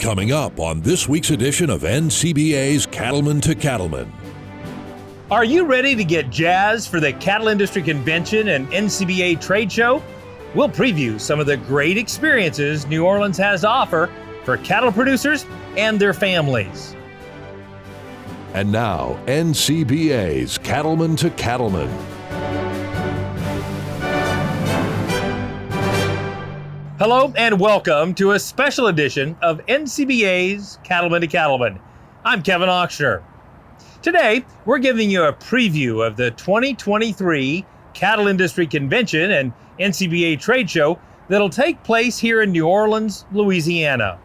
Coming up on this week's edition of NCBA's Cattlemen to Cattlemen. Are you ready to get jazzed for the Cattle Industry Convention and NCBA trade show? We'll preview some of the great experiences New Orleans has to offer for cattle producers and their families. And now, NCBA's Cattlemen to Cattlemen. Hello and welcome to a special edition of NCBA's Cattlemen to Cattlemen. I'm Kevin Ochsner. Today, we're giving you a preview of the 2023 Cattle Industry Convention and NCBA trade show that'll take place here in New Orleans, Louisiana.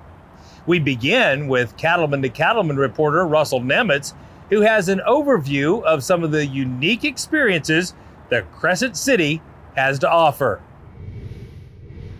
We begin with Cattlemen to Cattlemen reporter Russell Nemitz, who has an overview of some of the unique experiences that Crescent City has to offer.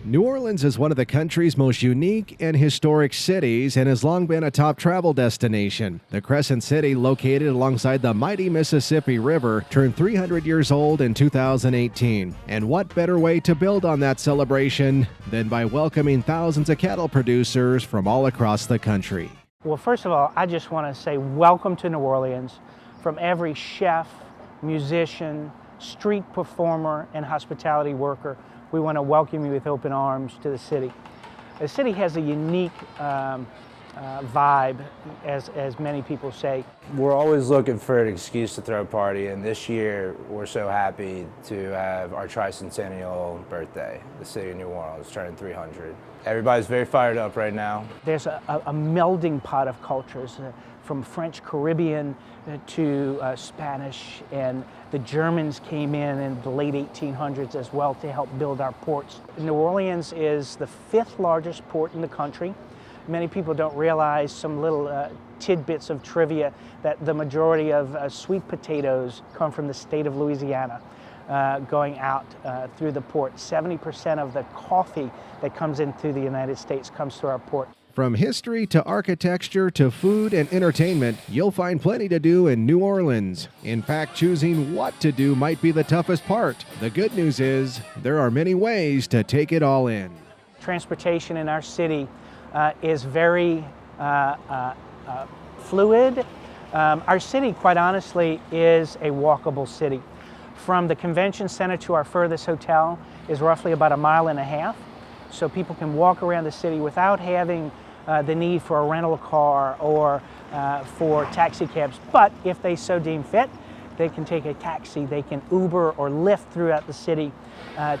New Orleans is one of the country's most unique and historic cities and has long been a top travel destination. The Crescent City, located alongside the mighty Mississippi River, turned 300 years old in 2018. And what better way to build on that celebration than by welcoming thousands of cattle producers from all across the country. Well, first of all, I just want to say welcome to New Orleans from every chef, musician, street performer, and hospitality worker. We want to welcome you with open arms to the city. The city has a unique vibe, as many people say. We're always looking for an excuse to throw a party, and this year we're so happy to have our tricentennial birthday. The city of New Orleans turning 300. Everybody's very fired up right now. There's a melding pot of cultures, from French Caribbean to Spanish, and the Germans came in the late 1800s as well to help build our ports. New Orleans is the 5th largest port in the country. Many people don't realize some little tidbits of trivia that the majority of sweet potatoes come from the state of Louisiana, going out through the port. 70% of the coffee that comes in through the United States comes through our port. From history to architecture to food and entertainment, you'll find plenty to do in New Orleans. In fact, choosing what to do might be the toughest part. The good news is there are many ways to take it all in. Transportation in our city is very fluid. Our city, quite honestly, is a walkable city. From the convention center to our furthest hotel is roughly about 1.5 miles. So people can walk around the city without having the need for a rental car or for taxi cabs. But if they so deem fit, they can take a taxi, they can Uber or Lyft throughout the city,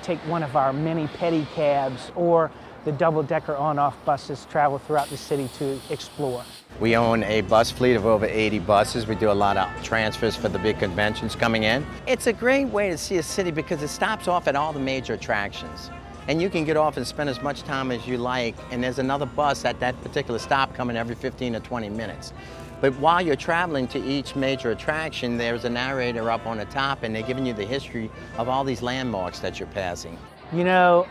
take one of our many pedicabs or the double-decker on-off buses travel throughout the city to explore. We own a bus fleet of over 80 buses. We do a lot of transfers for the big conventions coming in. It's a great way to see a city because it stops off at all the major attractions. And you can get off and spend as much time as you like, and there's another bus at that particular stop coming every 15 or 20 minutes. But while you're traveling to each major attraction, there's a narrator up on the top, and they're giving you the history of all these landmarks that you're passing. You know,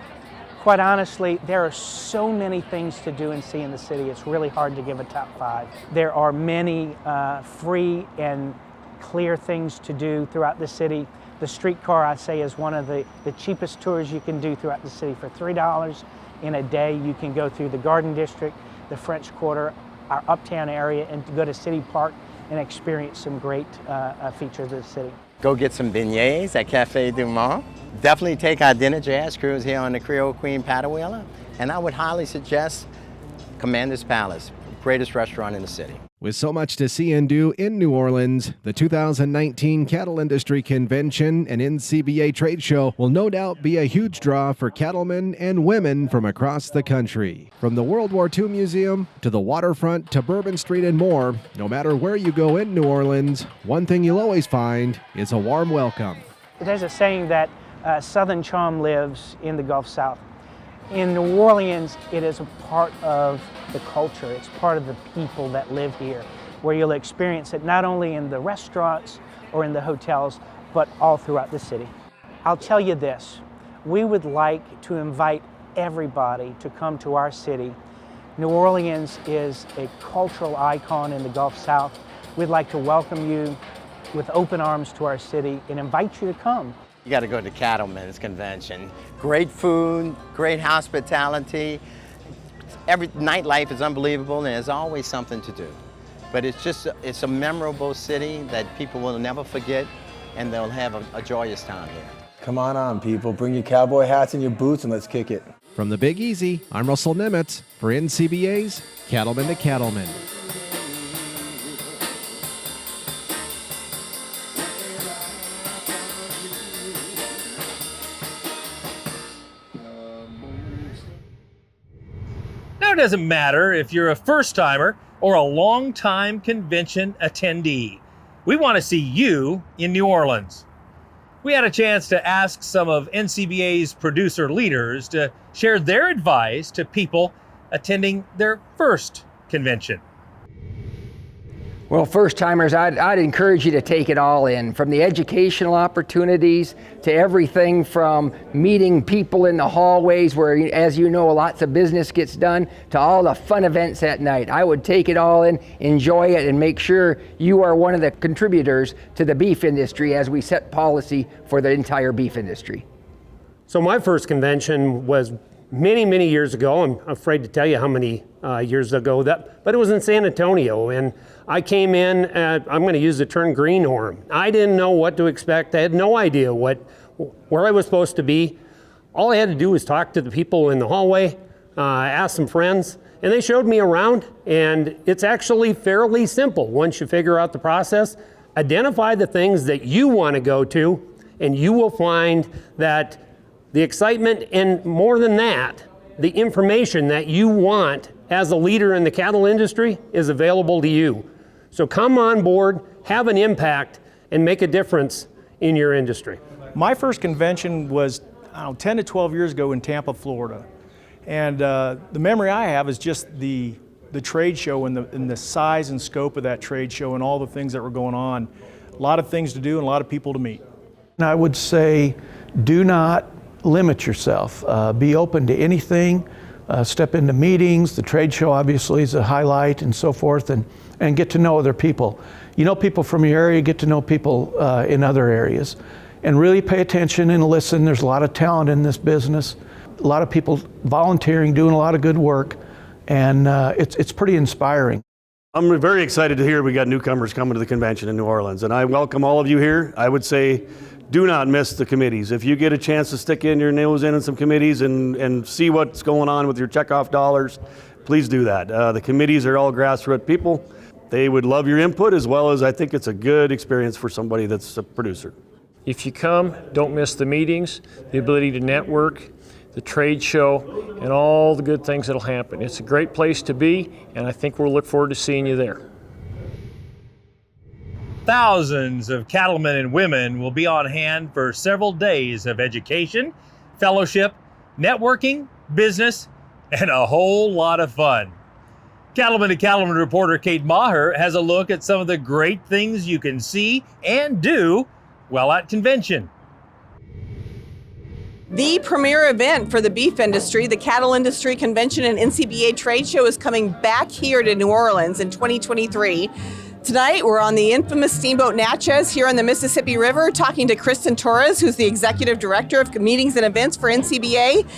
quite honestly, there are so many things to do and see in the city, it's really hard to give a top 5. There are many free and clear things to do throughout the city. The streetcar, I say, is one of the cheapest tours you can do throughout the city. For $3 in a day, you can go through the Garden District, the French Quarter, our uptown area, and go to City Park and experience some great features of the city. Go get some beignets at Cafe Du Monde. Definitely take our dinner jazz cruise here on the Creole Queen paddle wheeler. And I would highly suggest Commander's Palace, greatest restaurant in the city. With so much to see and do in New Orleans, the 2019 Cattle Industry Convention and NCBA trade show will no doubt be a huge draw for cattlemen and women from across the country. From the World War II Museum to the waterfront to Bourbon Street and more, no matter where you go in New Orleans, one thing you'll always find is a warm welcome. There's a saying that Southern charm lives in the Gulf South. In New Orleans, it is a part of the culture. It's part of the people that live here, where you'll experience it not only in the restaurants or in the hotels, but all throughout the city. I'll tell you this, we would like to invite everybody to come to our city. New Orleans is a cultural icon in the Gulf South. We'd like to welcome you with open arms to our city and invite you to come. You got to go to Cattlemen's convention. Great food, great hospitality, Every nightlife is unbelievable, and there's always something to do. But it's a memorable city that people will never forget, and they'll have a joyous time here. Come on, people. Bring your cowboy hats and your boots, and let's kick it. From the Big Easy, I'm Russell Nimitz for NCBA's Cattlemen to Cattlemen. Now, it doesn't matter if you're a first-timer or a long-time convention attendee. We want to see you in New Orleans. We had a chance to ask some of NCBA's producer leaders to share their advice to people attending their first convention. Well, first timers, I'd encourage you to take it all in, from the educational opportunities to everything from meeting people in the hallways where, as you know, lots of business gets done, to all the fun events at night. I would take it all in, enjoy it, and make sure you are one of the contributors to the beef industry as we set policy for the entire beef industry. So my first convention was many, many years ago. I'm afraid to tell you how many years ago but it was in San Antonio, and I came in, I'm going to use the term greenhorn. I didn't know what to expect. I had no idea where I was supposed to be. All I had to do was talk to the people in the hallway, ask some friends, and they showed me around, and it's actually fairly simple once you figure out the process. Identify the things that you want to go to, and you will find that the excitement, and more than that, the information that you want as a leader in the cattle industry is available to you. So come on board, have an impact, and make a difference in your industry. My first convention was 10 to 12 years ago in Tampa, Florida. And the memory I have is just the trade show and the size and scope of that trade show and all the things that were going on. A lot of things to do and a lot of people to meet. And I would say, do not limit yourself. Be open to anything. Step into meetings. The trade show obviously is a highlight and so forth, and get to know other people. You know people from your area, get to know people in other areas. And really pay attention and listen. There's a lot of talent in this business. A lot of people volunteering, doing a lot of good work, and it's pretty inspiring. I'm very excited to hear we got newcomers coming to the convention in New Orleans, and I welcome all of you here. I would say, do not miss the committees. If you get a chance to stick in your nose in some committees and see what's going on with your checkoff dollars, please do that. The committees are all grassroots people. They would love your input, as well as I think it's a good experience for somebody that's a producer. If you come, don't miss the meetings, the ability to network, the trade show, and all the good things that'll happen. It's a great place to be, and I think we'll look forward to seeing you there. Thousands of cattlemen and women will be on hand for several days of education, fellowship, networking, business, and a whole lot of fun. Cattlemen to Cattlemen reporter Kate Maher has a look at some of the great things you can see and do while at convention. The premier event for the beef industry, the Cattle Industry Convention and NCBA Trade Show, is coming back here to New Orleans in 2023. Tonight, we're on the infamous Steamboat Natchez here on the Mississippi River, talking to Kristen Torres, who's the Executive Director of Meetings and Events for NCBA.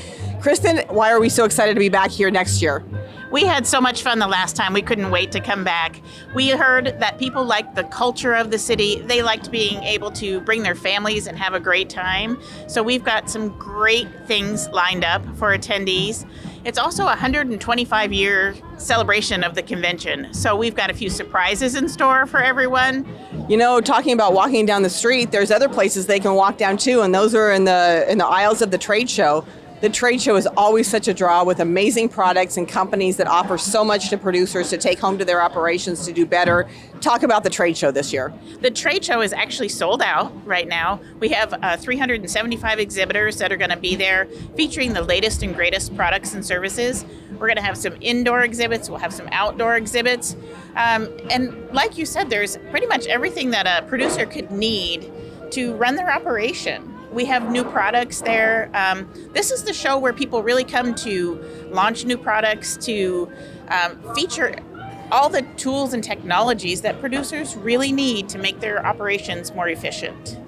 Kristen, why are we so excited to be back here next year? We had so much fun the last time. We couldn't wait to come back. We heard that people liked the culture of the city. They liked being able to bring their families and have a great time. So we've got some great things lined up for attendees. It's also a 125-year celebration of the convention. So we've got a few surprises in store for everyone. You know, talking about walking down the street, there's other places they can walk down too, and those are in the aisles of the trade show. The trade show is always such a draw with amazing products and companies that offer so much to producers to take home to their operations to do better. Talk about the trade show this year. The trade show is actually sold out right now. We have 375 exhibitors that are going to be there featuring the latest and greatest products and services. We're going to have some indoor exhibits. We'll have some outdoor exhibits. And like you said, there's pretty much everything that a producer could need to run their operation. We have new products there. This is the show where people really come to launch new products, to feature all the tools and technologies that producers really need to make their operations more efficient.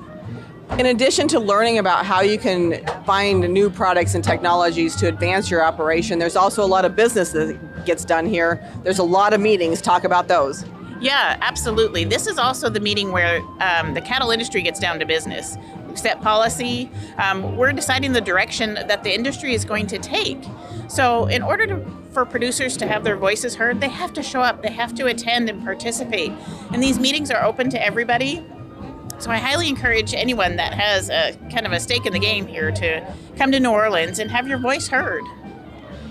In addition to learning about how you can find new products and technologies to advance your operation, there's also a lot of business that gets done here. There's a lot of meetings. Talk about those. Yeah, absolutely. This is also the meeting where the cattle industry gets down to business. We set policy. We're deciding the direction that the industry is going to take. So in order for producers to have their voices heard, they have to show up, they have to attend and participate. And these meetings are open to everybody. So I highly encourage anyone that has a kind of a stake in the game here to come to New Orleans and have your voice heard.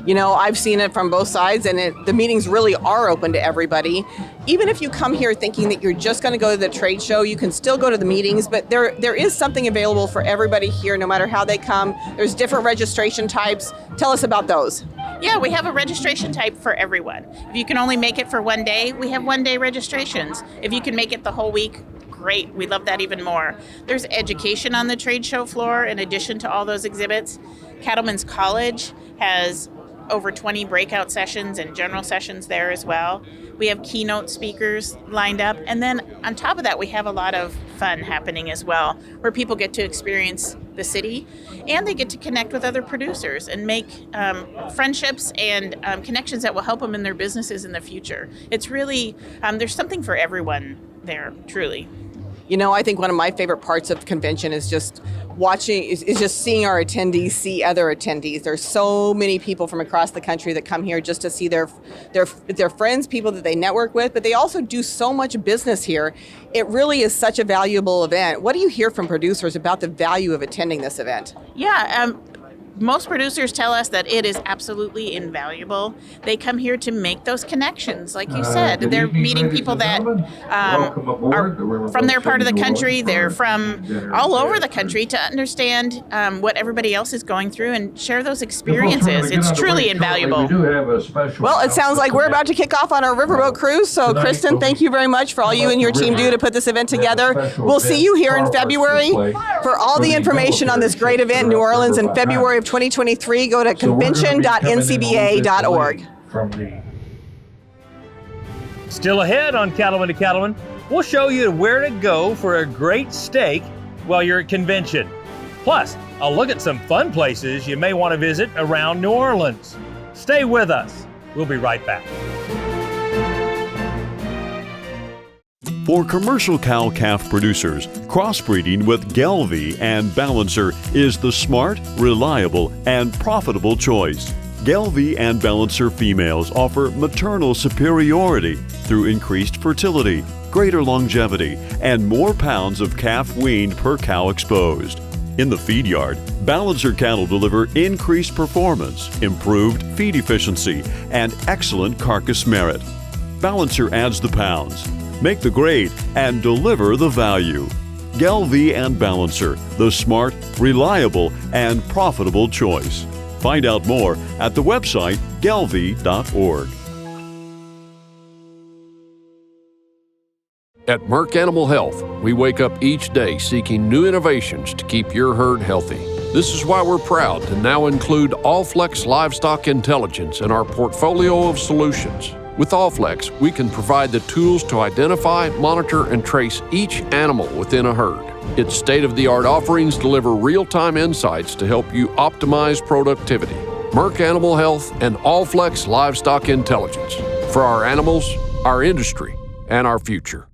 You know, I've seen it from both sides, and the meetings really are open to everybody. Even if you come here thinking that you're just going to go to the trade show, you can still go to the meetings, but there is something available for everybody here, no matter how they come. There's different registration types. Tell us about those. Yeah, we have a registration type for everyone. If you can only make it for one day, we have one-day registrations. If you can make it the whole week, great. We love that even more. There's education on the trade show floor in addition to all those exhibits. Cattlemen's College has over 20 breakout sessions and general sessions there as well. We have keynote speakers lined up. And then on top of that, we have a lot of fun happening as well, where people get to experience the city and they get to connect with other producers and make friendships and connections that will help them in their businesses in the future. It's really, there's something for everyone there, truly. You know, I think one of my favorite parts of convention is just is just seeing our attendees see other attendees. There's so many people from across the country that come here just to see their friends, people that they network with, but they also do so much business here. It really is such a valuable event. What do you hear from producers about the value of attending this event? Yeah, most producers tell us that it is absolutely invaluable. They come here to make those connections, like you said. They're meeting people that are from their part of the country. They're from all over the country to understand what everybody else is going through and share those experiences. It's truly invaluable. Well, it sounds like we're about to kick off on our riverboat cruise. So, Kristen, thank you very much for all you and your team do to put this event together. We'll see you here in February. For all the information on this great event in New Orleans in February of 2023, go to convention.ncba.org. Still ahead on Cattlemen to Cattlemen, we'll show you where to go for a great steak while you're at convention. Plus, I'll look at some fun places you may want to visit around New Orleans. Stay with us. We'll be right back. For commercial cow-calf producers, crossbreeding with Gelbvieh and Balancer is the smart, reliable, and profitable choice. Gelbvieh and Balancer females offer maternal superiority through increased fertility, greater longevity, and more pounds of calf weaned per cow exposed. In the feed yard, Balancer cattle deliver increased performance, improved feed efficiency, and excellent carcass merit. Balancer adds the pounds, make the grade, and deliver the value. Gelbvieh and Balancer, the smart, reliable, and profitable choice. Find out more at the website gelbvieh.org. At Merck Animal Health, we wake up each day seeking new innovations to keep your herd healthy. This is why we're proud to now include Allflex Livestock Intelligence in our portfolio of solutions. With Allflex, we can provide the tools to identify, monitor, and trace each animal within a herd. Its state-of-the-art offerings deliver real-time insights to help you optimize productivity. Merck Animal Health and Allflex Livestock Intelligence. For our animals, our industry, and our future.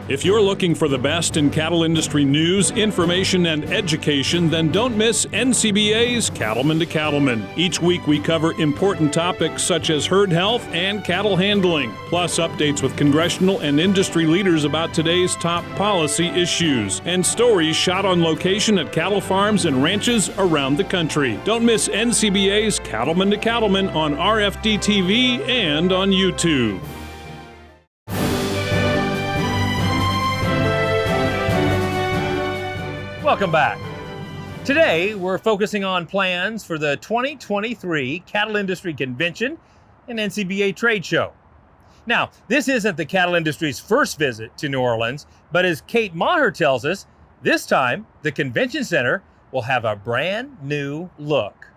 If you're looking for the best in cattle industry news, information, and education, then don't miss NCBA's Cattlemen to Cattlemen. Each week we cover important topics such as herd health and cattle handling, plus updates with congressional and industry leaders about today's top policy issues, and stories shot on location at cattle farms and ranches around the country. Don't miss NCBA's Cattlemen to Cattlemen on RFD TV and on YouTube. Welcome back. Today, we're focusing on plans for the 2023 Cattle Industry Convention and NCBA Trade Show. Now, this isn't the cattle industry's first visit to New Orleans, but as Kate Maher tells us, this time the convention center will have a brand new look.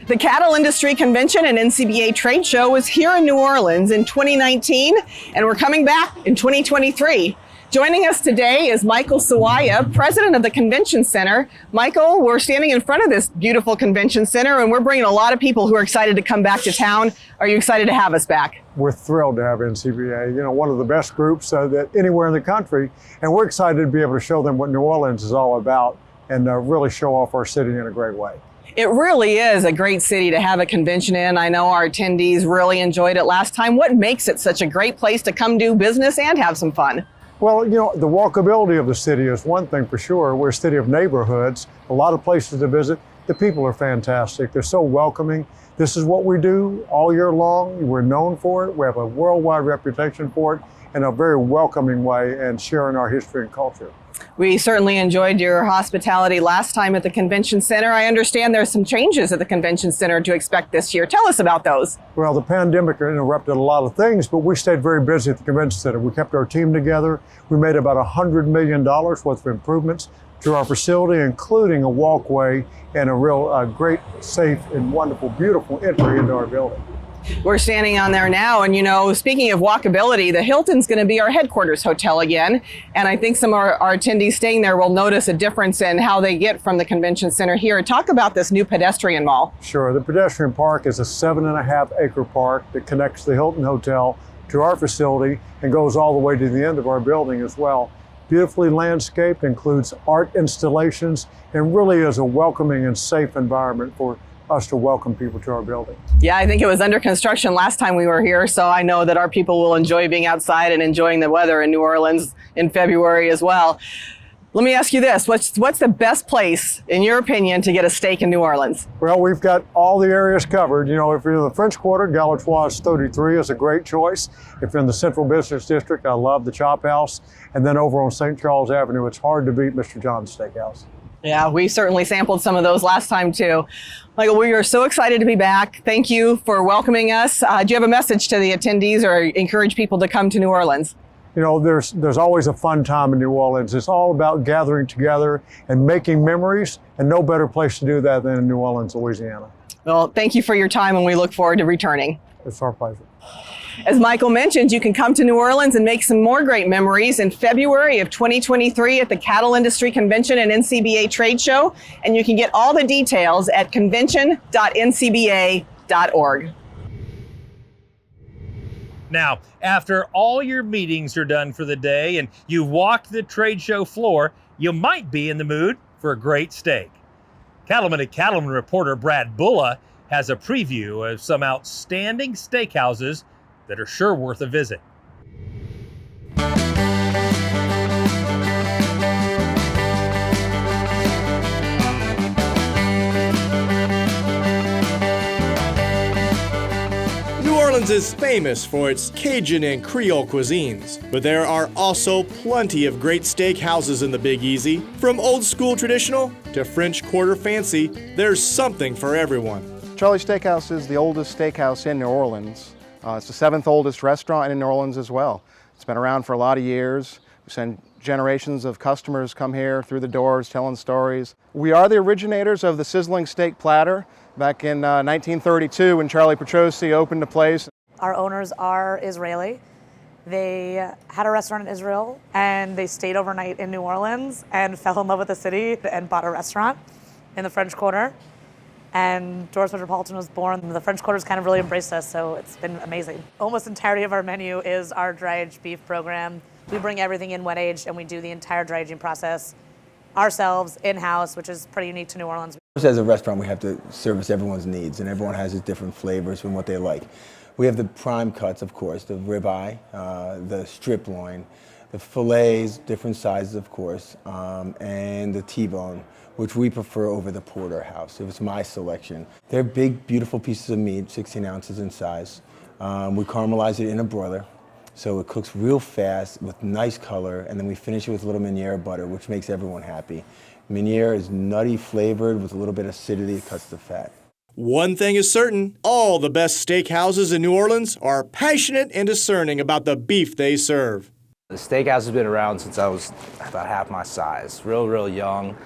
The Cattle Industry Convention and NCBA Trade Show was here in New Orleans in 2019, and we're coming back in 2023. Joining us today is Michael Sawaya, president of the Convention Center. Michael, we're standing in front of this beautiful convention center, and we're bringing a lot of people who are excited to come back to town. Are you excited to have us back? We're thrilled to have NCBA, one of the best groups that anywhere in the country, and we're excited to be able to show them what New Orleans is all about and really show off our city in a great way. It really is a great city to have a convention in. I know our attendees really enjoyed it last time. What makes it such a great place to come do business and have some fun? Well, the walkability of the city is one thing for sure. We're a city of neighborhoods, a lot of places to visit. The people are fantastic. They're so welcoming. This is what we do all year long. We're known for it. We have a worldwide reputation for it in a very welcoming way and sharing our history and culture. We certainly enjoyed your hospitality last time at the Convention Center. I understand there's some changes at the Convention Center to expect this year. Tell us about those. Well, the pandemic interrupted a lot of things, but we stayed very busy at the Convention Center. We kept our team together. We made about $100 million worth of improvements to our facility, including a walkway and a real great, safe, and wonderful, beautiful entry into our building. We're standing on there now, and speaking of walkability, the Hilton's going to be our headquarters hotel again, and I think some of our attendees staying there will notice a difference in how they get from the Convention Center here. Talk about this new pedestrian mall. Sure. The pedestrian park is a 7.5-acre park that connects the Hilton Hotel to our facility and goes all the way to the end of our building as well. Beautifully landscaped, includes art installations, and really is a welcoming and safe environment for us to welcome people to our building. Yeah, I think it was under construction last time we were here, so I know that our people will enjoy being outside and enjoying the weather in New Orleans in February as well. Let me ask you this, what's the best place, in your opinion, to get a steak in New Orleans? Well, we've got all the areas covered. If you're in the French Quarter, Galatoire's 33 is a great choice. If you're in the Central Business District, I love the Chop House. And then over on St. Charles Avenue, it's hard to beat Mr. John's Steakhouse. Yeah, we certainly sampled some of those last time too. Michael, we are so excited to be back. Thank you for welcoming us. Do you have a message to the attendees or encourage people to come to New Orleans? There's always a fun time in New Orleans. It's all about gathering together and making memories, and no better place to do that than in New Orleans, Louisiana. Well, thank you for your time, and we look forward to returning. It's our pleasure. As Michael mentioned, you can come to New Orleans and make some more great memories in February of 2023 at the Cattle Industry Convention and NCBA Trade Show, and you can get all the details at convention.ncba.org. Now, after all your meetings are done for the day and you've walked the trade show floor, you might be in the mood for a great steak. Cattlemen to Cattlemen reporter Brad Bulla has a preview of some outstanding steakhouses that are sure worth a visit. New Orleans is famous for its Cajun and Creole cuisines, but there are also plenty of great steakhouses in the Big Easy. From old school traditional to French Quarter fancy, there's something for everyone. Charlie's Steakhouse is the oldest steakhouse in New Orleans. It's the 7th oldest restaurant in New Orleans as well. It's been around for a lot of years. We've seen generations of customers come here through the doors telling stories. We are the originators of the sizzling steak platter back in 1932 when Charlie Petrosi opened the place. Our owners are Israeli. They had a restaurant in Israel and they stayed overnight in New Orleans and fell in love with the city and bought a restaurant in the French Quarter. And Doris Metropolitan was born. The French Quarter's kind of really embraced us, so it's been amazing. Almost entirety of our menu is our dry aged beef program. We bring everything in wet aged and we do the entire dry aging process ourselves in-house, which is pretty unique to New Orleans. As a restaurant, we have to service everyone's needs, and everyone has its different flavors and what they like. We have the prime cuts, of course, the ribeye, the strip loin, the fillets, different sizes, of course, and the T-bone, which we prefer over the porterhouse. It was my selection. They're big, beautiful pieces of meat, 16 ounces in size. We caramelize it in a broiler, so it cooks real fast with nice color, and then we finish it with a little Meunier butter, which makes everyone happy. Meunier is nutty flavored with a little bit of acidity that cuts the fat. One thing is certain, all the best steakhouses in New Orleans are passionate and discerning about the beef they serve. The steakhouse has been around since I was about half my size, real young.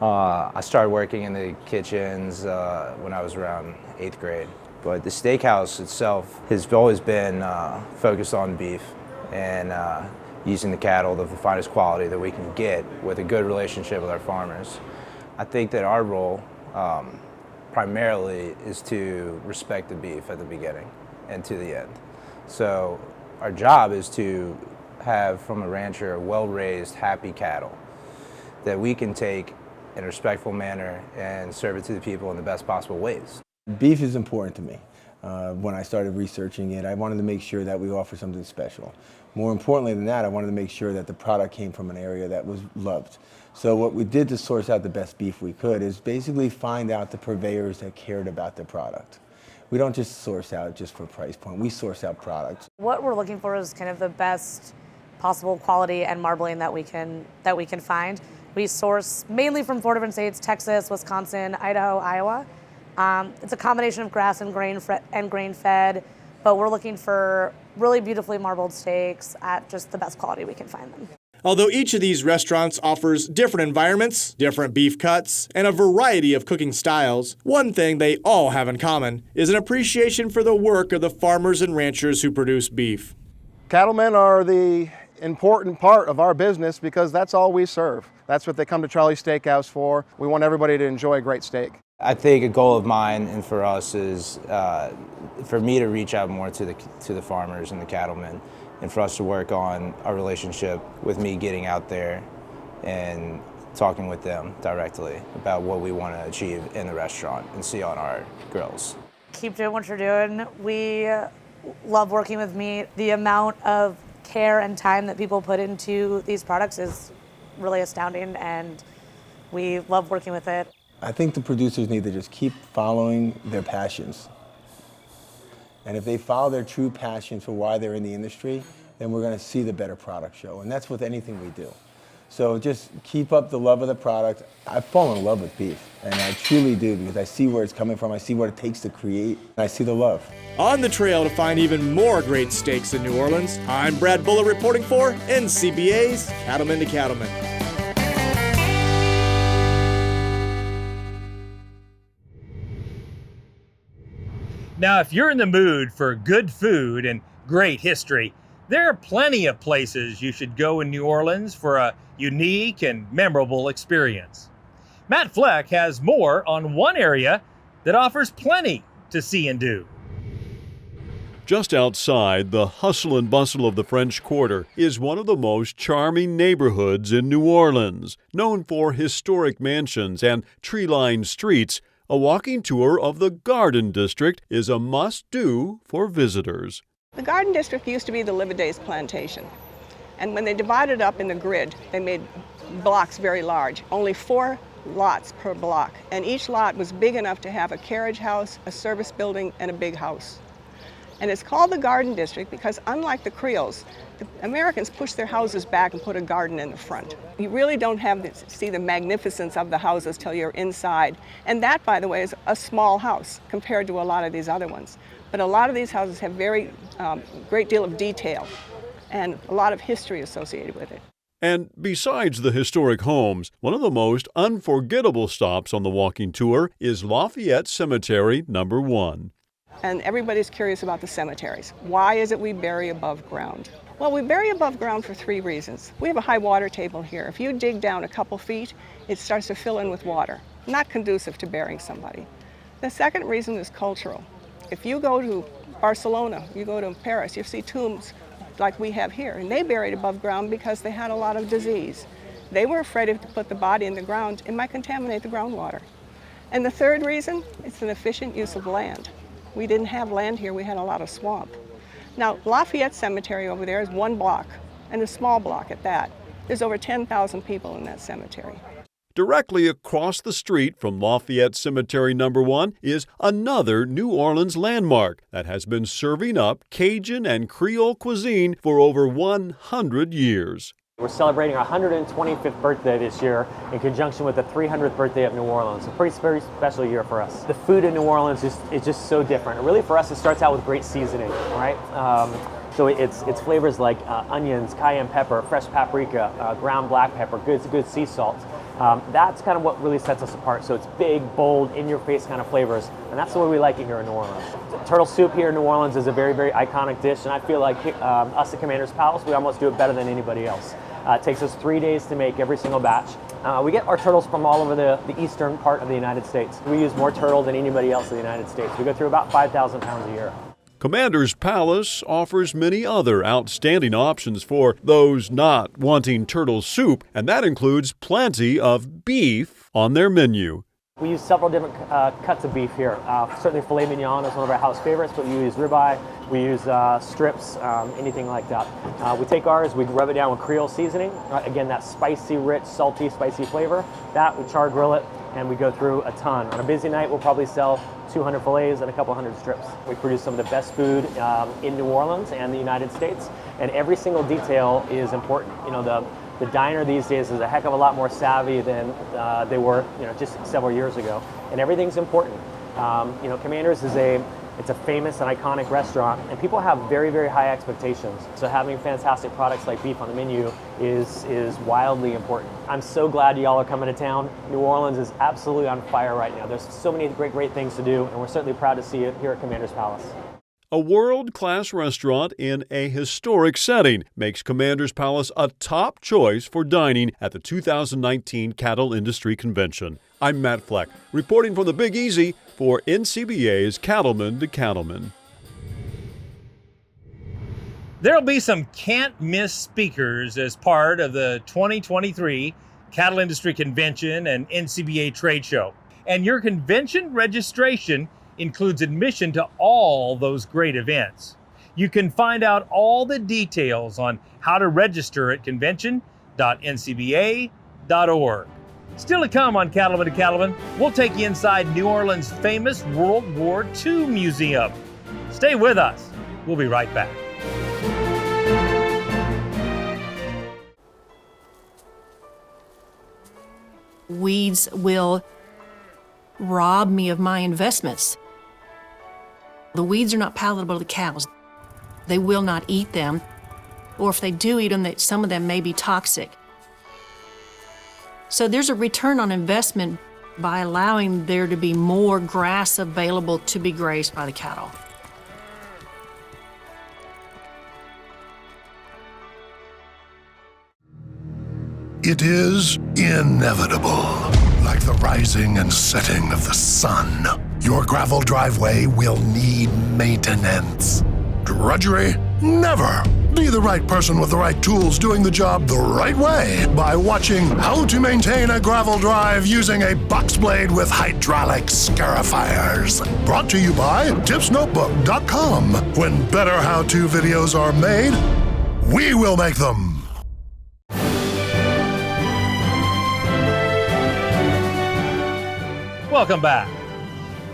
I started working in the kitchens when I was around 8th grade. But the steakhouse itself has always been focused on beef. And using the cattle of the finest quality that we can get with a good relationship with our farmers. I think that our role primarily is to respect the beef at the beginning and to the end. So our job is to have from a rancher well-raised, happy cattle that we can take in a respectful manner and serve it to the people in the best possible ways. Beef is important to me. When I started researching it, I wanted to make sure that we offer something special. More importantly than that, I wanted to make sure that the product came from an area that was loved. So what we did to source out the best beef we could is basically find out the purveyors that cared about the product. We don't just source out just for price point, we source out products. What we're looking for is kind of the best possible quality and marbling that we can find. We source mainly from 4 different states: Texas, Wisconsin, Idaho, Iowa. It's a combination of grass and grain fed, but we're looking for really beautifully marbled steaks at just the best quality we can find them. Although each of these restaurants offers different environments, different beef cuts, and a variety of cooking styles, one thing they all have in common is an appreciation for the work of the farmers and ranchers who produce beef. Cattlemen are the important part of our business because that's all we serve. That's what they come to Charlie's Steakhouse for. We want everybody to enjoy a great steak. I think a goal of mine and for us is for me to reach out more to the farmers and the cattlemen, and for us to work on our relationship with me getting out there and talking with them directly about what we want to achieve in the restaurant and see on our grills. Keep doing what you're doing. We love working with meat. The amount of care and time that people put into these products is really astounding, and we love working with it. I think the producers need to just keep following their passions. And if they follow their true passion for why they're in the industry, then we're going to see the better product show. And that's with anything we do. So just keep up the love of the product. I've fallen in love with beef, and I truly do, because I see where it's coming from, I see what it takes to create, and I see the love. On the trail to find even more great steaks in New Orleans, I'm Brad Buller reporting for NCBA's Cattlemen to Cattlemen. Now, if you're in the mood for good food and great history, there are plenty of places you should go in New Orleans for a unique and memorable experience. Matt Fleck has more on one area that offers plenty to see and do. Just outside the hustle and bustle of the French Quarter is one of the most charming neighborhoods in New Orleans. Known for historic mansions and tree-lined streets, a walking tour of the Garden District is a must-do for visitors. The Garden District used to be the Liverdays plantation. And when they divided up in the grid, they made blocks very large, only 4 lots per block. And each lot was big enough to have a carriage house, a service building, and a big house. And it's called the Garden District because, unlike the Creoles, the Americans pushed their houses back and put a garden in the front. You really don't have to see the magnificence of the houses till you're inside. And that, by the way, is a small house compared to a lot of these other ones. But a lot of these houses have very great deal of detail and a lot of history associated with it. And besides the historic homes, one of the most unforgettable stops on the walking tour is Lafayette Cemetery number 1. And everybody's curious about the cemeteries. Why is it we bury above ground? Well, we bury above ground for 3 reasons. We have a high water table here. If you dig down a couple feet, it starts to fill in with water. Not conducive to burying somebody. The second reason is cultural. If you go to Barcelona, you go to Paris, you see tombs like we have here, and they buried above ground because they had a lot of disease. They were afraid if to put the body in the ground, it might contaminate the groundwater. And the third reason, it's an efficient use of land. We didn't have land here, we had a lot of swamp. Now, Lafayette Cemetery over there is 1 block, and a small block at that. There's over 10,000 people in that cemetery. Directly across the street from Lafayette Cemetery number 1 is another New Orleans landmark that has been serving up Cajun and Creole cuisine for over 100 years. We're celebrating our 125th birthday this year in conjunction with the 300th birthday of New Orleans. A very special year for us. The food in New Orleans is just so different. Really, for us, it starts out with great seasoning, right? So it's flavors like onions, cayenne pepper, fresh paprika, ground black pepper, good sea salt. That's kind of what really sets us apart. So it's big, bold, in-your-face kind of flavors, and that's the way we like it here in New Orleans. Turtle soup here in New Orleans is a very, very iconic dish, and I feel like us at Commander's Palace, we almost do it better than anybody else. It takes us 3 days to make every single batch. We get our turtles from all over the eastern part of the United States. We use more turtle than anybody else in the United States. We go through about 5,000 pounds a year. Commander's Palace offers many other outstanding options for those not wanting turtle soup, and that includes plenty of beef on their menu. We use several different cuts of beef here. Certainly filet mignon is one of our house favorites, but we use ribeye, we use strips, anything like that. We take ours, we rub it down with Creole seasoning. Again, that spicy, rich, salty, spicy flavor. That, we char grill it, and we go through a ton. On a busy night, we'll probably sell 200 fillets and a couple hundred strips. We produce some of the best food in New Orleans and the United States, and every single detail is important. You know, the diner these days is a heck of a lot more savvy than they were, just several years ago, and everything's important. Commander's is it's a famous and iconic restaurant, and people have very, very high expectations. So having fantastic products like beef on the menu is wildly important. I'm so glad y'all are coming to town. New Orleans is absolutely on fire right now. There's so many great things to do, and we're certainly proud to see it here at Commander's Palace. A world-class restaurant in a historic setting makes Commander's Palace a top choice for dining at the 2019 Cattle Industry Convention. I'm Matt Fleck, reporting from the Big Easy for NCBA's Cattlemen to Cattlemen. There'll be some can't-miss speakers as part of the 2023 Cattle Industry Convention and NCBA Trade Show. And your convention registration includes admission to all those great events. You can find out all the details on how to register at convention.ncba.org. Still to come on Cattlemen to Cattlemen, we'll take you inside New Orleans' famous World War II Museum. Stay with us. We'll be right back. Weeds will rob me of my investments. The weeds are not palatable to cows. They will not eat them, or if they do eat them, some of them may be toxic. So there's a return on investment by allowing there to be more grass available to be grazed by the cattle. It is inevitable, like the rising and setting of the sun. Your gravel driveway will need maintenance. Drudgery? Never. Be the right person with the right tools doing the job the right way by watching How to Maintain a Gravel Drive Using a Box Blade with Hydraulic Scarifiers. Brought to you by tipsnotebook.com. When better how-to videos are made, we will make them. Welcome back.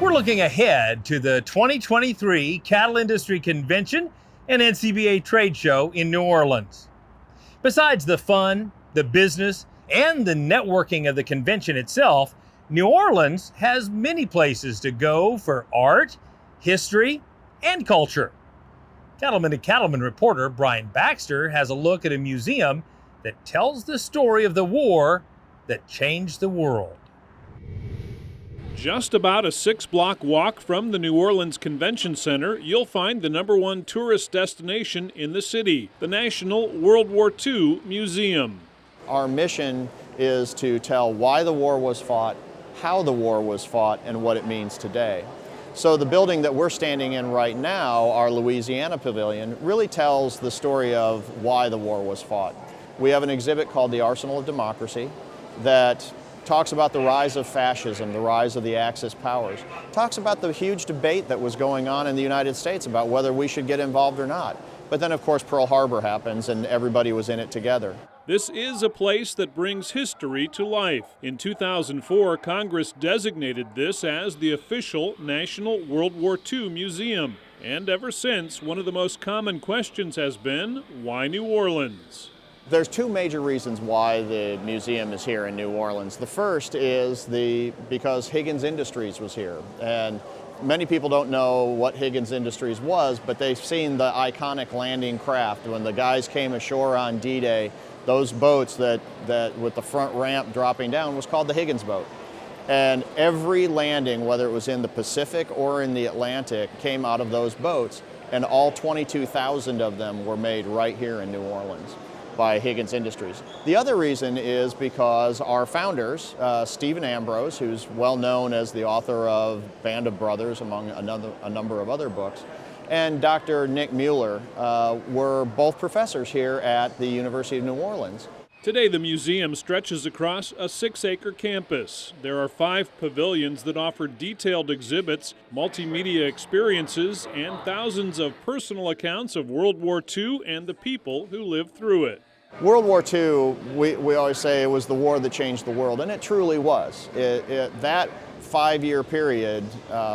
We're looking ahead to the 2023 Cattle Industry Convention and NCBA Trade Show in New Orleans. Besides the fun, the business, and the networking of the convention itself, New Orleans has many places to go for art, history, and culture. Cattlemen to Cattlemen reporter Brian Baxter has a look at a museum that tells the story of the war that changed the world. Just about a 6-block walk from the New Orleans Convention Center, you'll find the #1 tourist destination in the city, the National World War II Museum. Our mission is to tell why the war was fought, how the war was fought, and what it means today. So the building that we're standing in right now, our Louisiana Pavilion, really tells the story of why the war was fought. We have an exhibit called The Arsenal of Democracy that talks about the rise of fascism, the rise of the Axis powers, talks about the huge debate that was going on in the United States about whether we should get involved or not. But then, of course, Pearl Harbor happens and everybody was in it together. This is a place that brings history to life. In 2004, Congress designated this as the official National World War II Museum. And ever since, one of the most common questions has been, why New Orleans? There's two major reasons why the museum is here in New Orleans. The first is because Higgins Industries was here. And many people don't know what Higgins Industries was, but they've seen the iconic landing craft. When the guys came ashore on D-Day, those boats that with the front ramp dropping down was called the Higgins boat. And every landing, whether it was in the Pacific or in the Atlantic, came out of those boats, and all 22,000 of them were made right here in New Orleans by Higgins Industries. The other reason is because our founders, Stephen Ambrose, who's well known as the author of Band of Brothers, among a number of other books, and Dr. Nick Mueller were both professors here at the University of New Orleans. Today, the museum stretches across a 6-acre campus. There are 5 pavilions that offer detailed exhibits, multimedia experiences, and thousands of personal accounts of World War II and the people who lived through it. World War II, we always say it was the war that changed the world, and it truly was. That 5-year period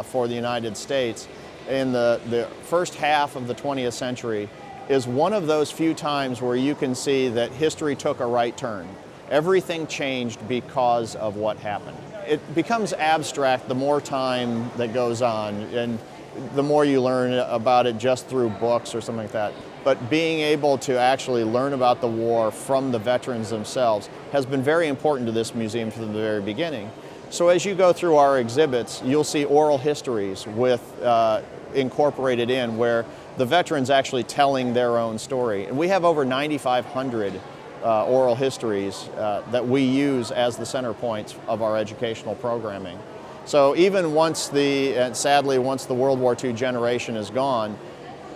for the United States in the first half of the 20th century is one of those few times where you can see that history took a right turn. Everything changed because of what happened. It becomes abstract the more time that goes on, and the more you learn about it just through books or something like that. But being able to actually learn about the war from the veterans themselves has been very important to this museum from the very beginning. So as you go through our exhibits, you'll see oral histories with incorporated in where the veterans actually telling their own story. And we have over 9,500 oral histories that we use as the center points of our educational programming. So even sadly, once the World War II generation is gone,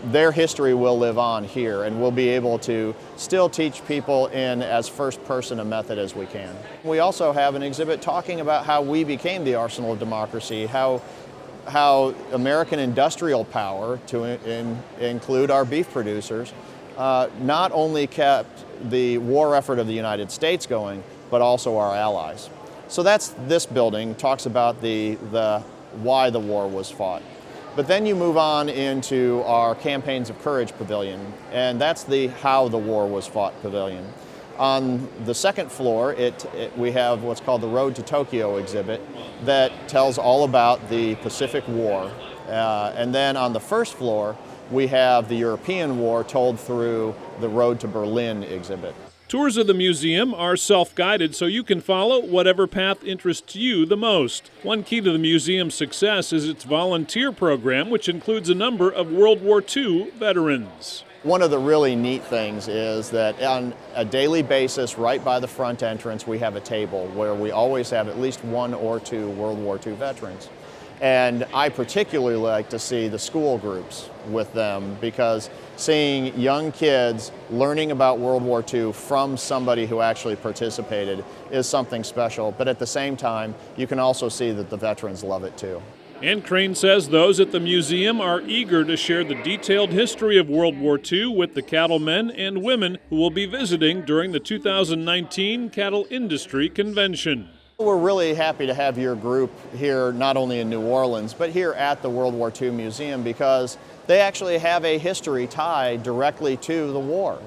their history will live on here, and we'll be able to still teach people in as first person a method as we can. We also have an exhibit talking about how we became the arsenal of democracy, how American industrial power, to include our beef producers, not only kept the war effort of the United States going, but also our allies. So that's this building, talks about the why the war was fought. But then you move on into our Campaigns of Courage pavilion, and that's the how the war was fought pavilion. On the second floor, we have what's called the Road to Tokyo exhibit that tells all about the Pacific War. And then on the first floor, we have the European War told through the Road to Berlin exhibit. Tours of the museum are self-guided, so you can follow whatever path interests you the most. One key to the museum's success is its volunteer program, which includes a number of World War II veterans. One of the really neat things is that on a daily basis, right by the front entrance, we have a table where we always have at least 1 or 2 World War II veterans. And I particularly like to see the school groups with them, because seeing young kids learning about World War II from somebody who actually participated is something special. But at the same time, you can also see that the veterans love it too. Ann Crane says those at the museum are eager to share the detailed history of World War II with the cattlemen and women who will be visiting during the 2019 Cattle Industry Convention. We're really happy to have your group here, not only in New Orleans, but here at the World War II Museum, because they actually have a history tied directly to the war.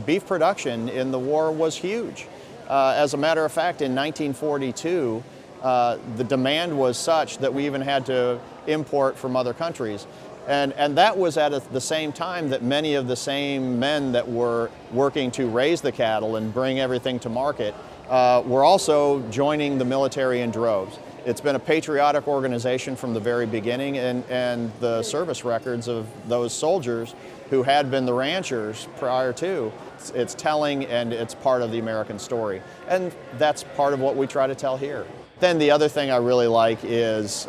Beef production in the war was huge. As a matter of fact, in 1942, the demand was such that we even had to import from other countries. And that was at the same time that many of the same men that were working to raise the cattle and bring everything to market were also joining the military in droves. It's been a patriotic organization from the very beginning, and the service records of those soldiers who had been the ranchers prior to, it's telling, and it's part of the American story. And that's part of what we try to tell here. Then the other thing I really like is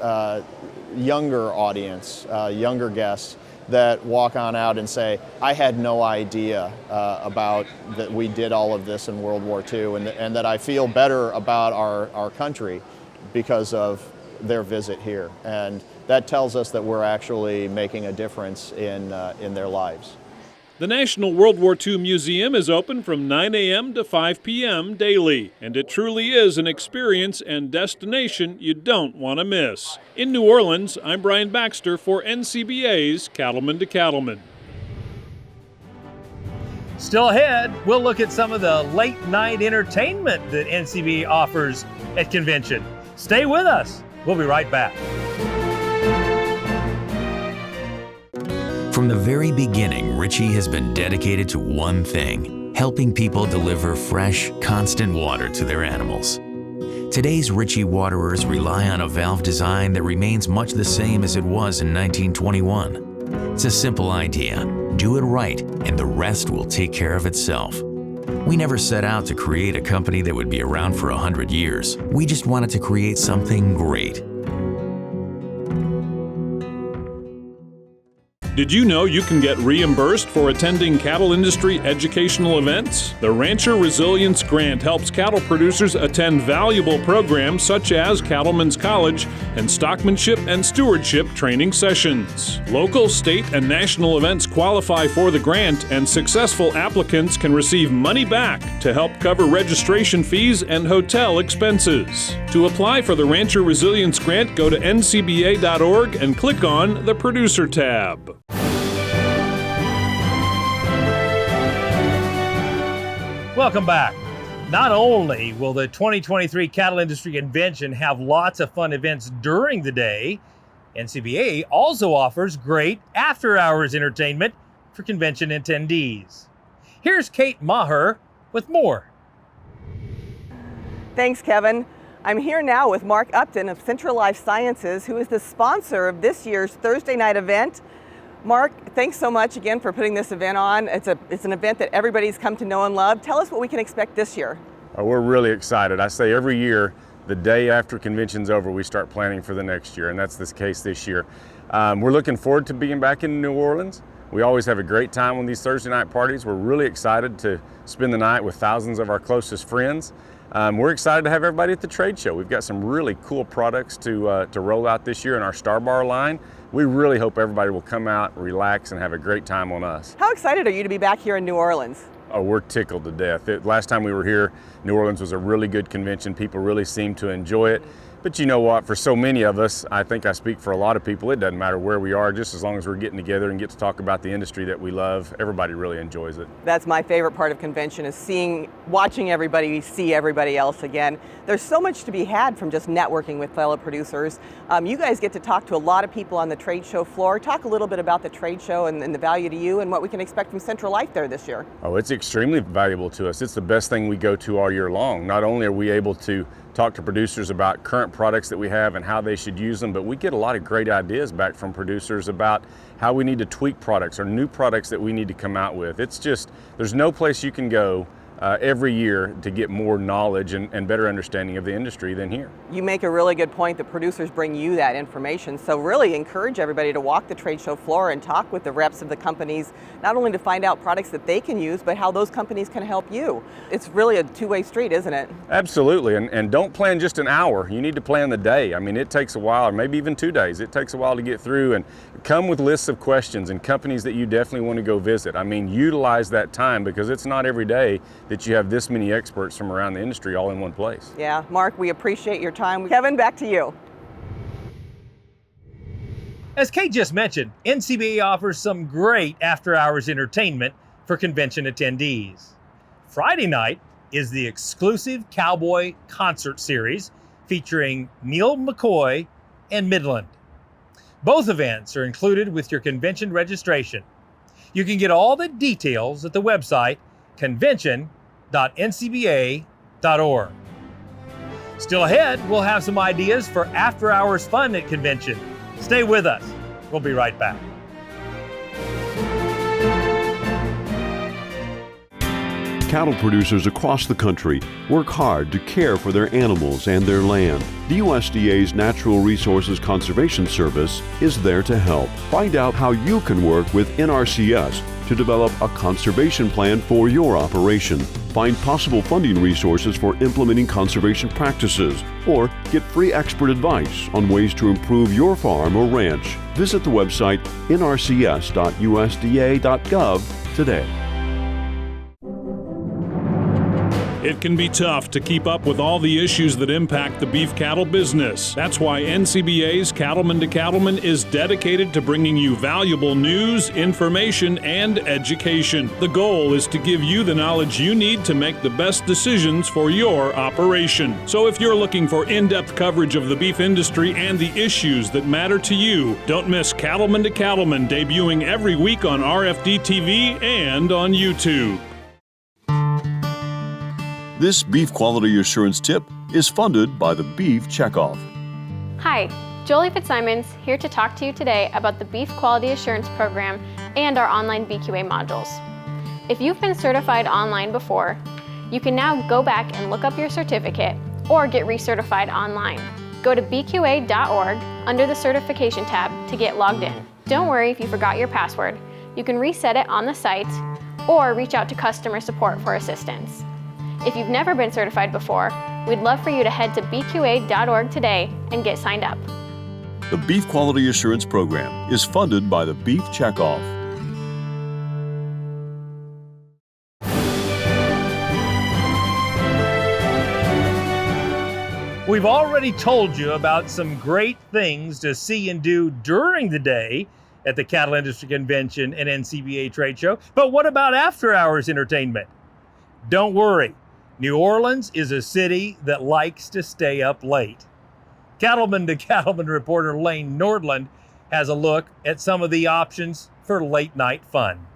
younger audience, younger guests that walk on out and say, I had no idea about that we did all of this in World War II, and that I feel better about our country because of their visit here. And that tells us that we're actually making a difference in their lives. The National World War II Museum is open from 9 a.m. to 5 p.m. daily, and it truly is an experience and destination you don't want to miss. In New Orleans, I'm Brian Baxter for NCBA's Cattlemen to Cattlemen. Still ahead, we'll look at some of the late-night entertainment that NCBA offers at convention. Stay with us. We'll be right back. From the very beginning, Richie has been dedicated to one thing: helping people deliver fresh, constant water to their animals. Today's Ritchie waterers rely on a valve design that remains much the same as it was in 1921. It's a simple idea. Do it right, and the rest will take care of itself. We never set out to create a company that would be around for 100 years. We just wanted to create something great. Did you know you can get reimbursed for attending cattle industry educational events? The Rancher Resilience Grant helps cattle producers attend valuable programs such as Cattlemen's College and Stockmanship and Stewardship training sessions. Local, state, and national events qualify for the grant, and successful applicants can receive money back to help cover registration fees and hotel expenses. To apply for the Rancher Resilience Grant, go to ncba.org and click on the Producer tab. Welcome back. Not only will the 2023 Cattle Industry Convention have lots of fun events during the day, NCBA also offers great after-hours entertainment for convention attendees. Here's Kate Maher with more. Thanks, Kevin. I'm here now with Mark Upton of Central Life Sciences, who is the sponsor of this year's Thursday night event. Mark, thanks so much again for putting this event on. It's an event that everybody's come to know and love. Tell us what we can expect this year. We're really excited. I say every year, the day after convention's over, we start planning for the next year, and that's the case this year. We're looking forward to being back in New Orleans. We always have a great time on these Thursday night parties. We're really excited to spend the night with thousands of our closest friends. We're excited to have everybody at the trade show. We've got some really cool products to roll out this year in our Star Bar line. We really hope everybody will come out, relax, and have a great time on us. How excited are you to be back here in New Orleans? Oh, we're tickled to death. Last time we were here, New Orleans was a really good convention. People really seemed to enjoy it. But you know what, for so many of us, I think I speak for a lot of people, it doesn't matter where we are, just as long as we're getting together and get to talk about the industry that we love, everybody really enjoys it. That's my favorite part of convention, is watching everybody see everybody else again. There's so much to be had from just networking with fellow producers. You guys get to talk to a lot of people on the trade show floor. Talk a little bit about the trade show and the value to you and what we can expect from Central Life there this year. Oh, it's extremely valuable to us. It's the best thing we go to all year long. Not only are we able to talk to producers about current products that we have and how they should use them, but we get a lot of great ideas back from producers about how we need to tweak products or new products that we need to come out with. It's just, there's no place you can go every year to get more knowledge and better understanding of the industry than here. You make a really good point that producers bring you that information, so really encourage everybody to walk the trade show floor and talk with the reps of the companies, not only to find out products that they can use, but how those companies can help you. It's really a two-way street, isn't it? Absolutely, and don't plan just an hour. You need to plan the day. I mean, it takes a while, or maybe even 2 days. It takes a while to get through, and come with lists of questions and companies that you definitely want to go visit. I mean, utilize that time, because it's not every day that you have this many experts from around the industry all in one place. Yeah, Mark, we appreciate your time. Kevin, back to you. As Kate just mentioned, NCBA offers some great after-hours entertainment for convention attendees. Friday night is the exclusive Cowboy Concert Series featuring Neil McCoy and Midland. Both events are included with your convention registration. You can get all the details at the website convention.ncba.org. Still ahead, we'll have some ideas for after-hours fun at convention. Stay with us. We'll be right back. Cattle producers across the country work hard to care for their animals and their land. The USDA's Natural Resources Conservation Service is there to help. Find out how you can work with NRCS to develop a conservation plan for your operation. Find possible funding resources for implementing conservation practices, or get free expert advice on ways to improve your farm or ranch. Visit the website nrcs.usda.gov today. It can be tough to keep up with all the issues that impact the beef cattle business. That's why NCBA's Cattlemen to Cattlemen is dedicated to bringing you valuable news, information, and education. The goal is to give you the knowledge you need to make the best decisions for your operation. So if you're looking for in-depth coverage of the beef industry and the issues that matter to you, don't miss Cattlemen to Cattlemen, debuting every week on RFD TV and on YouTube. This beef quality assurance tip is funded by the Beef Checkoff. Hi, Jolie Fitzsimons here to talk to you today about the Beef Quality Assurance Program and our online BQA modules. If you've been certified online before, you can now go back and look up your certificate or get recertified online. Go to bqa.org under the certification tab to get logged in. Don't worry if you forgot your password. You can reset it on the site or reach out to customer support for assistance. If you've never been certified before, we'd love for you to head to bqa.org today and get signed up. The Beef Quality Assurance Program is funded by the Beef Checkoff. We've already told you about some great things to see and do during the day at the Cattle Industry Convention and NCBA trade show, but what about after-hours entertainment? Don't worry, New Orleans is a city that likes to stay up late. Cattlemen to Cattlemen reporter Lane Nordland has a look at some of the options for late night fun.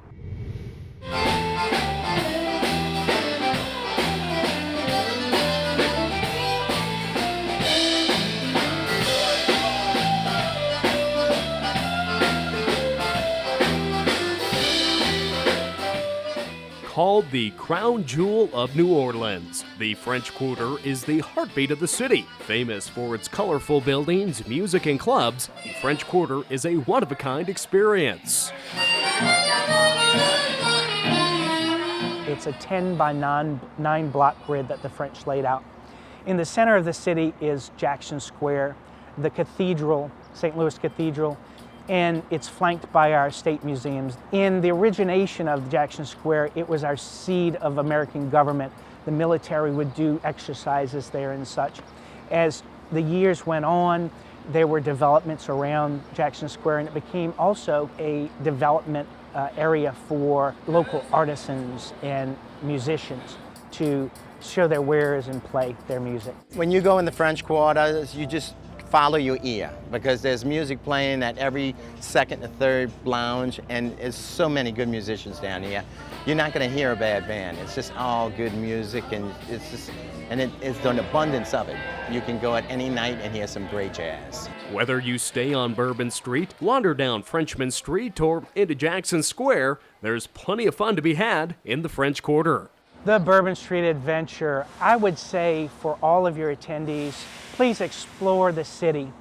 Called the crown jewel of New Orleans, the French Quarter is the heartbeat of the city. Famous for its colorful buildings, music, and clubs, the French Quarter is a one-of-a-kind experience. It's a 10 by 9 block grid that the French laid out. In the center of the city is Jackson Square, the cathedral, St. Louis Cathedral, and it's flanked by our state museums. In the origination of Jackson Square, it was our seat of American government. The military would do exercises there and such. As the years went on, there were developments around Jackson Square, and it became also a development area for local artisans and musicians to show their wares and play their music. When you go in the French Quarter, you just follow your ear, because there's music playing at every second or third lounge, and there's so many good musicians down here. You're not going to hear a bad band. It's just all good music, and it's an abundance of it. You can go at any night and hear some great jazz. Whether you stay on Bourbon Street, wander down Frenchman Street, or into Jackson Square, there's plenty of fun to be had in the French Quarter. The Bourbon Street Adventure, I would say for all of your attendees, please explore the city,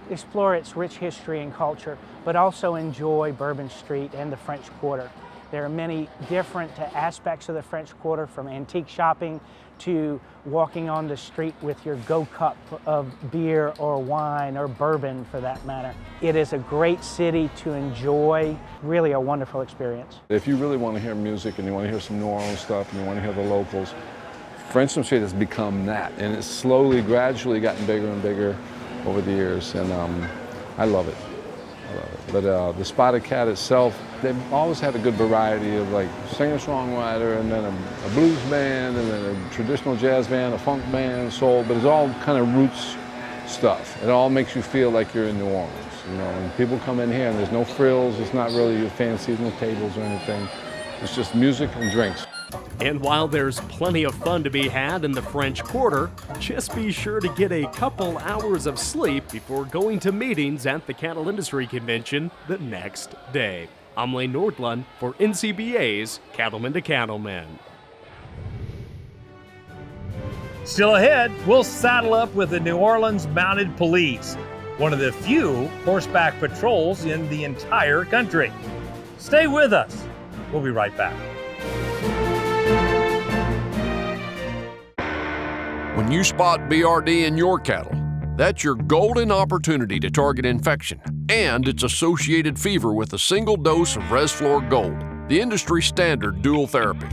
explore its rich history and culture, but also enjoy Bourbon Street and the French Quarter. There are many different aspects of the French Quarter, from antique shopping to walking on the street with your go-cup of beer or wine or bourbon for that matter. It is a great city to enjoy, really a wonderful experience. If you really want to hear music and you want to hear some New Orleans stuff and you want to hear the locals, Frenchman Street has become that, and it's slowly, gradually gotten bigger and bigger over the years, and I love it. But the Spotted Cat itself, they've always had a good variety of like singer-songwriter, and then a blues band, and then a traditional jazz band, a funk band, soul, but it's all kind of roots stuff. It all makes you feel like you're in New Orleans. You know, when people come in here and there's no frills, it's not really your fancy, no tables or anything. It's just music and drinks. And while there's plenty of fun to be had in the French Quarter, just be sure to get a couple hours of sleep before going to meetings at the Cattle Industry Convention the next day. I'm Lane Nordland for NCBA's Cattlemen to Cattlemen. Still ahead, we'll saddle up with the New Orleans Mounted Police, one of the few horseback patrols in the entire country. Stay with us. We'll be right back. When you spot BRD in your cattle, that's your golden opportunity to target infection and its associated fever with a single dose of Resflor Gold, the industry standard dual therapy.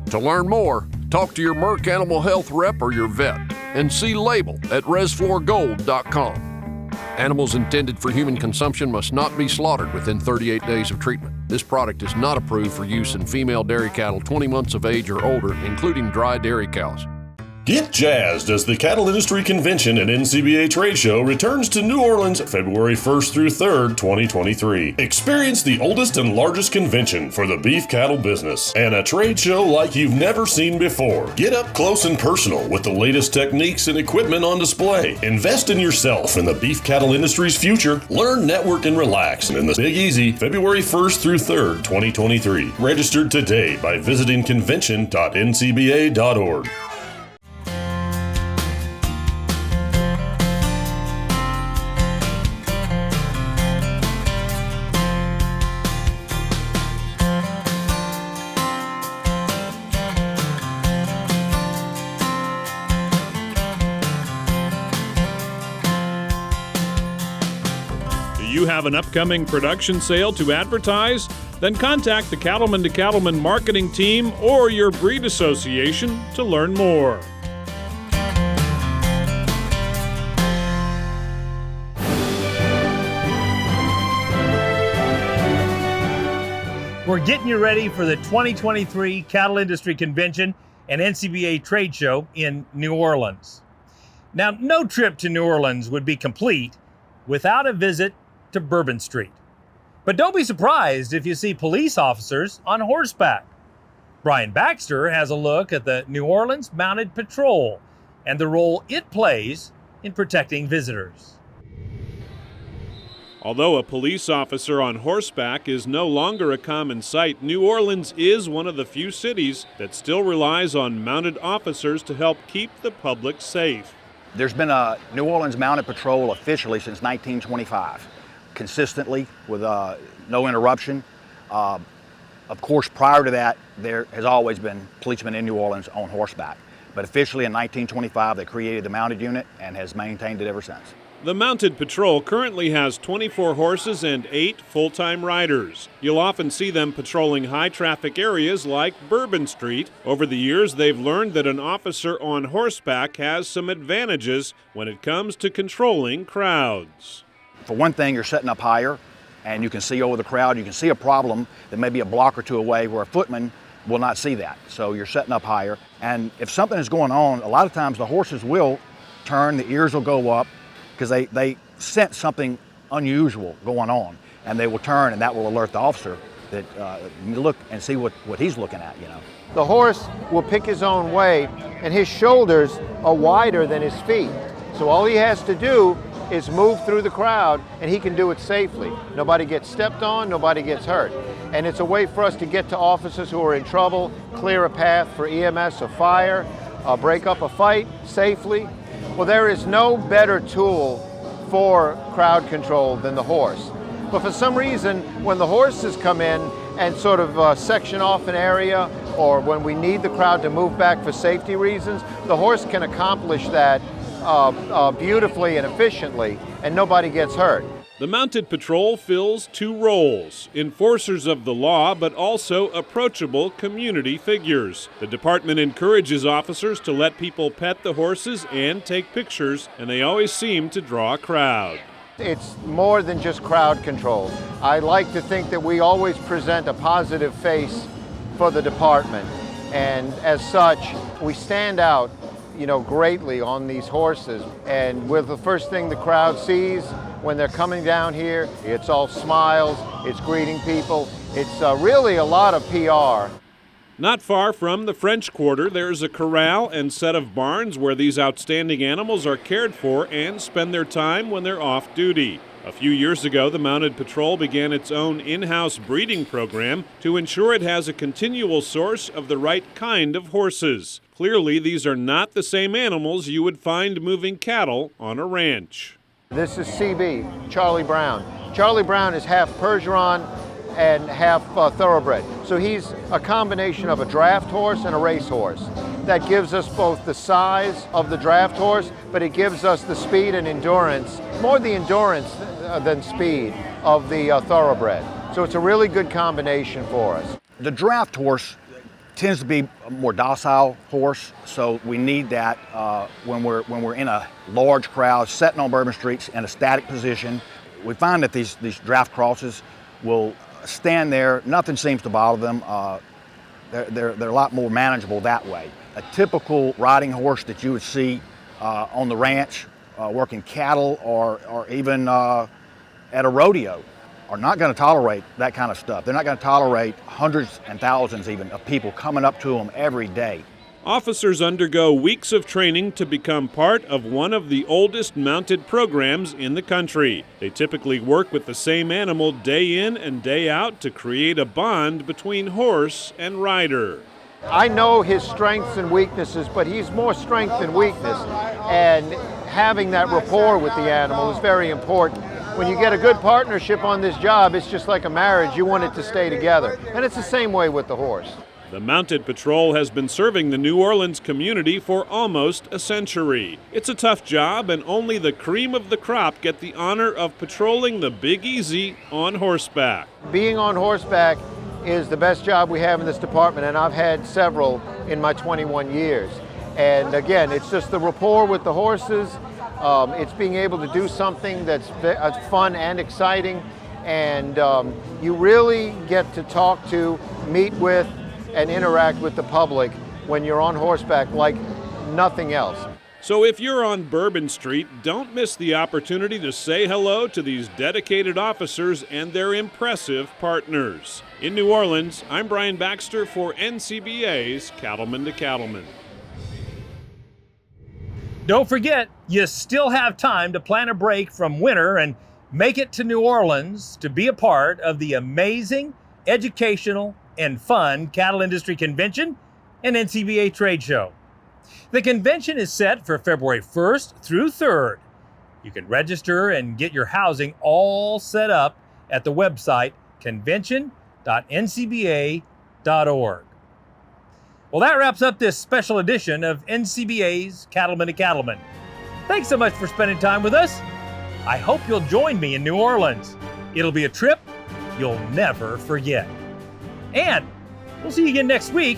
To learn more, talk to your Merck Animal Health rep or your vet and see label at resflorgold.com. Animals intended for human consumption must not be slaughtered within 38 days of treatment. This product is not approved for use in female dairy cattle 20 months of age or older, including dry dairy cows. Get jazzed as the Cattle Industry Convention and NCBA Trade Show returns to New Orleans February 1st through 3rd, 2023. Experience the oldest and largest convention for the beef cattle business and a trade show like you've never seen before. Get up close and personal with the latest techniques and equipment on display. Invest in yourself and the beef cattle industry's future. Learn, network, and relax in the Big Easy February 1st through 3rd, 2023. Registered today by visiting convention.ncba.org. You have an upcoming production sale to advertise? Then contact the Cattlemen to Cattlemen marketing team or your breed association to learn more. We're getting you ready for the 2023 Cattle Industry Convention and NCBA Trade Show in New Orleans. Now, no trip to New Orleans would be complete without a visit to Bourbon Street. But don't be surprised if you see police officers on horseback. Brian Baxter has a look at the New Orleans Mounted Patrol and the role it plays in protecting visitors. Although a police officer on horseback is no longer a common sight, New Orleans is one of the few cities that still relies on mounted officers to help keep the public safe. There's been a New Orleans Mounted Patrol officially since 1925. Consistently with no interruption. Of course, prior to that, there has always been policemen in New Orleans on horseback. But officially in 1925, they created the mounted unit and has maintained it ever since. The Mounted Patrol currently has 24 horses and 8 full-time riders. You'll often see them patrolling high-traffic areas like Bourbon Street. Over the years, they've learned that an officer on horseback has some advantages when it comes to controlling crowds. For one thing, you're setting up higher and you can see over the crowd. You can see a problem that may be a block or two away where a footman will not see that. So you're setting up higher. And if something is going on, a lot of times the horses will turn, the ears will go up because they sense something unusual going on, and they will turn, and that will alert the officer that look and see what he's looking at, you know. The horse will pick his own way, and his shoulders are wider than his feet. So all he has to do is move through the crowd, and he can do it safely. Nobody gets stepped on, nobody gets hurt. And it's a way for us to get to officers who are in trouble, clear a path for EMS or fire, break up a fight safely. Well, there is no better tool for crowd control than the horse. But for some reason, when the horses come in and sort of section off an area, or when we need the crowd to move back for safety reasons, the horse can accomplish that beautifully and efficiently, and nobody gets hurt. The Mounted Patrol fills 2 roles, enforcers of the law, but also approachable community figures. The department encourages officers to let people pet the horses and take pictures, and they always seem to draw a crowd. It's more than just crowd control. I like to think that we always present a positive face for the department, and as such, we stand out, you know, greatly on these horses. And with the first thing the crowd sees when they're coming down here, it's all smiles, it's greeting people. It's really a lot of PR. Not far from the French Quarter, there's a corral and set of barns where these outstanding animals are cared for and spend their time when they're off duty. A few years ago, the Mounted Patrol began its own in-house breeding program to ensure it has a continual source of the right kind of horses. Clearly, these are not the same animals you would find moving cattle on a ranch. This is CB, Charlie Brown. Charlie Brown is half Percheron and half thoroughbred. So he's a combination of a draft horse and a race horse. That gives us both the size of the draft horse, but it gives us the speed and endurance, more the endurance than speed of the thoroughbred. So it's a really good combination for us. The draft horse tends to be a more docile horse, so we need that when we're in a large crowd, sitting on Bourbon Street in a static position. We find that these draft crosses will stand there, nothing seems to bother them. They're a lot more manageable that way. A typical riding horse that you would see on the ranch, working cattle, or even at a rodeo, are not going to tolerate that kind of stuff. They're not going to tolerate hundreds and thousands even of people coming up to them every day. Officers undergo weeks of training to become part of one of the oldest mounted programs in the country. They typically work with the same animal day in and day out to create a bond between horse and rider. I know his strengths and weaknesses, but he's more strength than weakness. And having that rapport with the animal is very important. When you get a good partnership on this job, it's just like a marriage. You want it to stay together. And it's the same way with the horse. The Mounted Patrol has been serving the New Orleans community for almost a century. It's a tough job, and only the cream of the crop get the honor of patrolling the Big Easy on horseback. Being on horseback is the best job we have in this department, and I've had several in my 21 years. And again, it's just the rapport with the horses. It's being able to do something that's fun and exciting, and you really get to talk to, meet with, and interact with the public when you're on horseback like nothing else. So if you're on Bourbon Street, don't miss the opportunity to say hello to these dedicated officers and their impressive partners. In New Orleans, I'm Brian Baxter for NCBA's Cattlemen to Cattlemen. Don't forget, you still have time to plan a break from winter and make it to New Orleans to be a part of the amazing, educational, and fun Cattle Industry Convention and NCBA Trade Show. The convention is set for February 1st through 3rd. You can register and get your housing all set up at the website convention.ncba.org. Well, that wraps up this special edition of NCBA's Cattlemen to Cattlemen. Thanks so much for spending time with us. I hope you'll join me in New Orleans. It'll be a trip you'll never forget. And we'll see you again next week,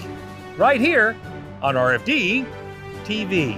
right here on RFD TV.